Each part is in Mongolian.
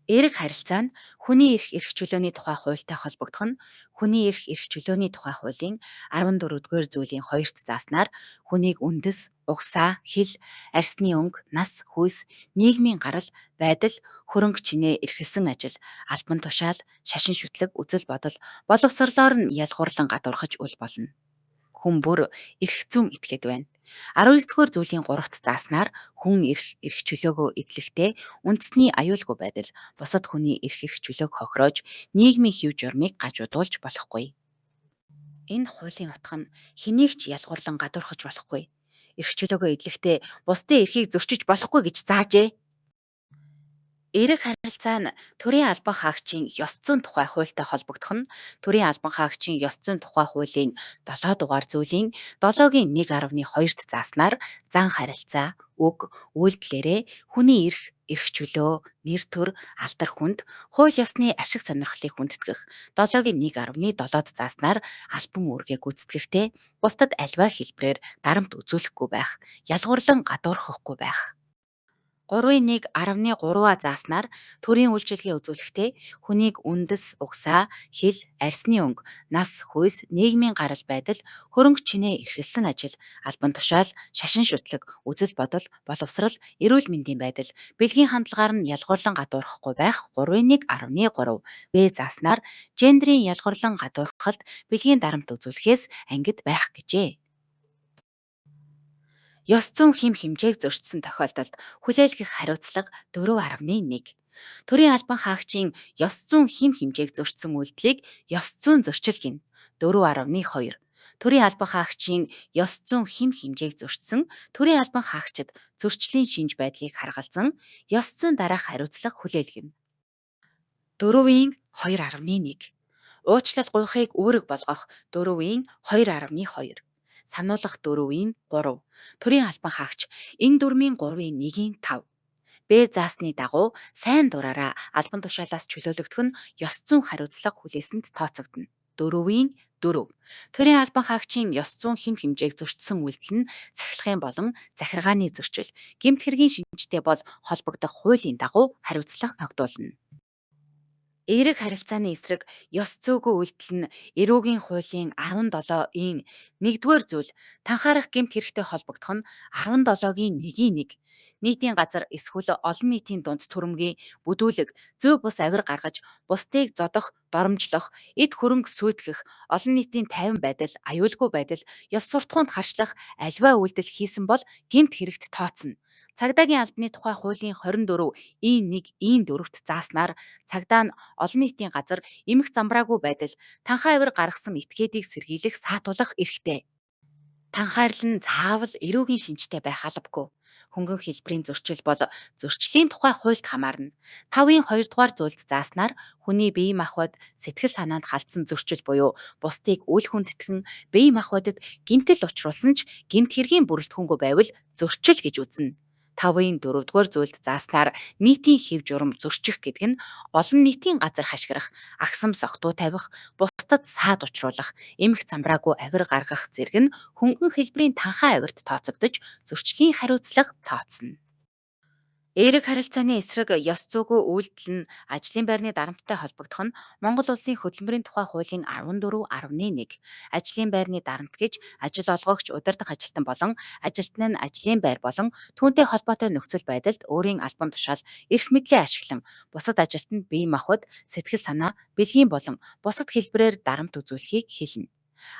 Эерэг харилцаа нь хүний эрх чөлөөний тухай хуультай холбогдох нь хүний эрх чөлөөний тухай хуулийн 14-р зүйлийн 2-т зааснаар хүнийг үндэс, угсаа, хил, арсны өнгө, нас, хүйс, нийгмийн гарал, байдал, хөрөнгө чинээ эрхэлсэн ажил, албан тушаал, шашин шүтлэг, үзэл бодол, боловсрлоор нь ялгуурлан гадуурхаж үл болно. Хүн бүр эрх зүйн этгээд байна. 19-р зүйлийн 3-т зааснаар хүн эрх чөлөөгөө эдлэхдээ үндэсний аюулгүй байдал бусад хүний эрх чөлөөг хохироож нийгмийн хэв журмыг гажуудуулж болохгүй. Энэ хуулийн утга нь хэнийг ч ялгуурлан гадуурхаж болохгүй. Эрх чөлөөгөө эдлэхдээ бусдын эрхийг зөрчиж болохгүй гэж заажээ. Эерэг харилцаа нь төрийн албан хаагчийн ёс зүйн тухай хуультай холбогдох нь төрийн албан хаагчийн ёс зүйн тухай хуулийн 7 дугаар зүйлийн 7-гийн 1.2-т зааснаар зан харилцаа, үг, үйлдэлээрээ хүний эрх чөлөө, нэр төр, алдар хүнд, хууль ёсны ашиг сонирхлыг хүндэтгэх 7-гийн 1.7-д зааснаар албан үүргээ гүйцэтгэхдээ бусдад альва хэлбэрээр дарамт үзүүлэхгүй байх, ялгуурлан гадуурхахгүй байх. 3.1.3-а зааснаар төрийн үйлчилгээ үзүүлэхдээ хүнийг үндэс, угсаа, хил, арсны өнгө, нас, хүйс, нийгмийн гарал байдал, хөрөнгө чинээ эрхэлсэн ажил, албан тушаал, шашин шүтлэг, үзэл бодол, боловсрал, эрүүл мэндийн байдал, бэлгийн хандлагаар нь ялгуурлан гадуурхахгүй байх 3.1.3. Б зааснаар гендрийн ялгуурлан гадуурхалд бэлгийн дарамт үзүүлэхээс ангид байх гэжээ. Ёс зүйн хэмжээг зөрчсөн тохиолдолд хүлээлгэх хариуцлага 4.1. Төрийн албан хаагчийн ёс зүйн хэмжээг зөрчсөн үйлдэлийг ёс зүйн зөрчил гэнэ. 4.2. Төрийн албан хаагчийн ёс зүйн хэмжээг зөрчсөн төрийн албан хаагчид зөрчлийн шинж байдлыг харгалзан ёс зүйн дараах хариуцлага хүлээлгэнэ. 4.2.1. Уучлал гуйхыг үүрэг болгох 4.2.2. Сануулгах 4-ийн 3. Төрийн албан хаагч энэ дүрмийн 3-ийн 1-5. Б заасны дагуу сайн дураараа албан тушаалаас чөлөөлөгдөх нь ёс зүйн хариуцлага хүлээсэнд тооцогдно. 4-ийн 4. Төрийн албан хаагчийн ёс зүйн хэмжээг зөрчсөн үйлдэл нь цахилгаан болон захиргааны зөрчил, гэмт хэргийн шинжтэй бол холбогдох хуулийн дагуу хариуцлага тогтуулна. Эерэг харилцааны эсрэг ёс зүйгүй үйлдэл нь эрүүгийн хуулийн 17-ийн 1-р зүйл танхаарах гэмт хэрэгтэй холбогдох нь 17-гийн 1-1. Нийтийн газар эсвэл олон нийтийн дунд түрэмгий, бүдүүлэг, зүй бус авир гаргаж, бусдыг зодох, доромжлох, эд хөрөнгө сүйтгэх, олон нийтийн тайван байдал, аюулгүй байдал, ёс суртахуунд харшлах альва үйлдэл хийсэн бол гэмт хэрэгт тооцно. Цагдаагийн албаны тухай хуулийн 24-ийн 1-ийн 4-т зааснаар цагдаа нь олон нийтийн газар эмх замбраагүй байдал, танхаа авир гаргасан этгээдийг сэргийлэх саатуулах эрхтэй. Танхаарл нь заавал эрүүгийн шинжтэй байх албагүй. Хөнгөн хэлбэрийн зөрчил бол зөрчлийн тухай хуульд хамаарна. 5-ийн 2-р зүйлд зааснаар хүний бие махбод сэтгэл санаанд халтсан зөрчил буюу бусдыг үл хүндэтгэн бие махбодод гэмтэл учруулсан ч гэмт хэргийн бүрэлдэхүүнгүй байвал зөрчил гэж үзнэ. 5-ийн 4-р зүйлд зааснаар нийтийн хэв журам зөрчих гэдэг нь олон нийтийн газар хашгирах, агсам согтуу тавих, бусдад саад учруулах, эмх замбраагүй авир гаргах зэрэг нь хөнгөн хэлбэрийн танхаа авирт тооцогдож зөрчлийн хариуцлага тооцно. Эерэг харилцааны эсрэг ёс зүйгүй үйлдэл нь ажлын байрны дарамттай холбогдох нь Монгол Улсын хөдөлмөрийн тухай хуулийн 14.1. Ажлын байрны дарамт гэж ажил олгогч, удирдах ажилтан болон ажилтны нь ажлын байр болон түүнтэй холбоотой нөхцөл байдалд өөрийн албан тушаал, эрх мэдлээ ашиглан бусад ажилтанд бие махбод, сэтгэл санаа, бэлгийн болон бусад хэлбэрээр дарамт үзүүлэхийг хэлнэ.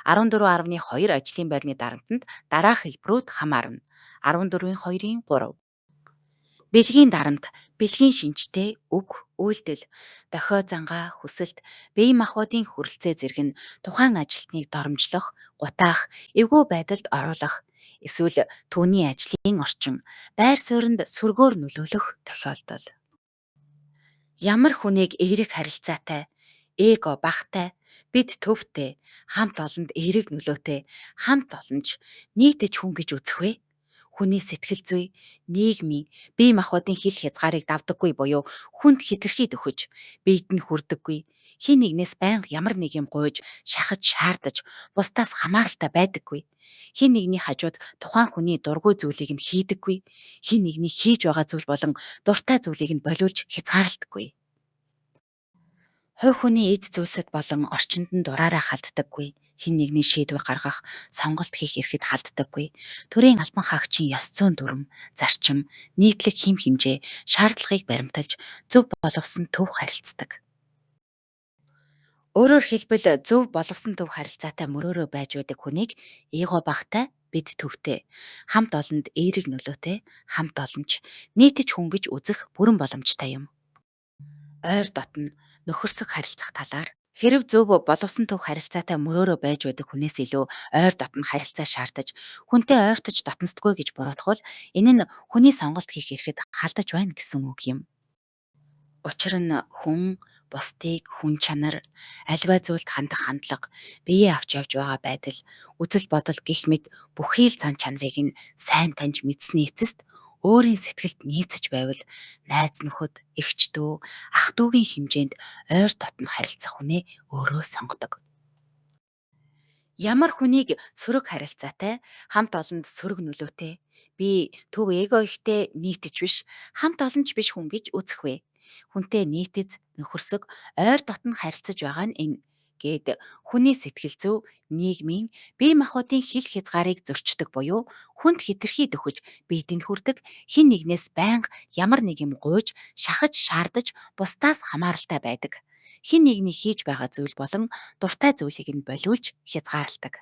14.2 ажлын байрны дарамтанд дараах хэлбэрүүд хамаарна. 14.2-ийн 3. Бэлгийн дарамт, бэлгийн шинжтэй, үг, үйлдэл, дохио зангаа, хүсэлт, бие махбодын хүрэлцээ зэрэг нь тухайн ажилтныг доромжлох, гутаах, эвгүй байдалд оруулах, эсвэл түүний ажлын орчин, байр суурьнд сүргээр нөлөөлөх тохиолдол. Ямар хүнийг эерэг харилцаатай, эго багтай, бид төвтэй, хамт олонд эерэг нөлөөтэй, хамт олонч, нийтэж хүн гэж үзэх вэ? Хүний сэтгэл зүй, нийгмийн, бие махбодын хил хязгаарыг давдаггүй буюу хүнд хэтэрхий төхөж, биед нь хүрдэггүй, хин нэгнээс байнга ямар нэг юм гуйж, шахаж, шаардаж, бусдаас хамааралтай байдаггүй. Хин нэгний хажууд тухайн хүний дургүй зүйлийг нь хийдэггүй, хин нэгний хийж байгаа зүйл болон дуртай зүйлийг нь болиулж хязгаарлагдаггүй. Хувь хүний эд зүйлсэд болон орчинд нь дураараа халддаггүй. Хэн нэгний шийдвэр гаргах, сонголт хийх эрхэд халддаггүй. Төрийн албан хаагчийн ёс зүйн дүрм, зарчим, нийтлэг хэм хэмжээ, шаардлагыг баримталж зөв боловсон төв харилцдаг. Өөрөөр хэлбэл зөв боловсон төв харилцаатай мөрөөрөө байж байдаг хүнийг эго багтай, бид төвтэй, хамт олонд эерэг нөлөөтэй, хамт олонч, нийтж хүн гэж үзэх бүрэн боломжтой юм. Ойр дотно нөхөрсөг харилцах талаар хэрэв зөв боловсон төв харилцаатай мөрөөрөө байж байдаг хүнээс илүү ойр дотно харилцаа шаардаж хүнтэй ойртож дотносдгүй гэж буруутгавал энэ нь хүний сонголт хийх эрхэд халдаж байна гэсэн үг юм. Учир нь хүн бусдыг хүн чанар, аливаа зүйлд хандах хандлага, биеэ авч явж байгаа байдал, үзэл бодол гих мэд бүхий л зан чанарыг нь сайн таньж мэдсэний эцэст өөрийн сэтгэлд нийцэж байвал найз нөхөд, эгч дүү, ах дүүгийн хэмжээнд ойр дотно харилцах хүнээ өөрөө сонгодог. Ямар хүнийг сөрөг харилцаатай, хамт олонд сөрөг нөлөөтэй, би төв эго ихтэй нийтж биш, хамт олонч биш хүн гэж үзэх вэ? Хүнтэй нийтэц, нөхөрсөг, ойр дотно харилцаж байгаа нь энэ гээд хүний сэтгэл зүй, нийгмийн, бие махбодын хил хязгаарыг зөрчдөг буюу хүнд хэтэрхий дөхөж биедэнд хүрдэг хин нэгнээс байнга ямар нэг юм гуйж, шахаж, шаардаж, бусдаас хамааралтай байдаг. Хин нэгний хийж байгаа зүйл болон дуртай зүйлийг нь болиулж хязгаарладаг.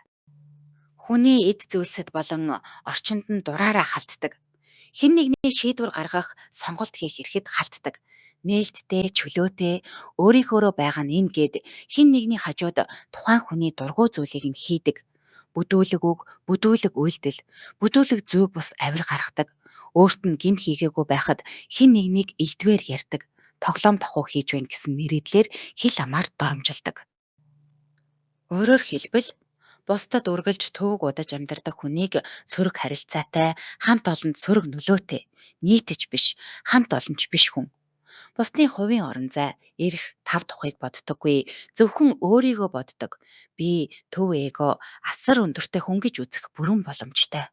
Хүний эд зүйлсэд болон орчинд нь дураараа халтдаг. Хэн нэгний шийдвэр гаргах, сонголт хийх эрхэд халтдаг. Нээлттэй, чөлөөтэй, өөрийнхөөрөө байгаа нь энэ гээд хэн нэгний хажууд тухайн хүний дургуй зүйлийг нь хийдэг. Бүдүүлэг үг, бүдүүлэг үйлдэл, бүдүүлэг зүй бус авир гаргадаг. Өөрт нь гим хийгээгүй байхад хэн нэгнийг элдвээр ярьдаг. Тоглоом тохуу хийж байна гэсэн нэрийдлэр хил амаар доромжилдаг. Өөрөөр хэлбэл бусдад үргэлж төвөг удаж амьдардаг хүнийг сөрөг харилцаатай, хамт олонд сөрөг нөлөөтэй, нийтж биш, хамт олонч биш хүн. Бусдын хувийн орон зай, эрх, тав тухайг боддоггүй, зөвхөн өөрийгөө боддог. Би төв эго, асар өндөртэй хүн гэж үзэх бүрэн боломжтой.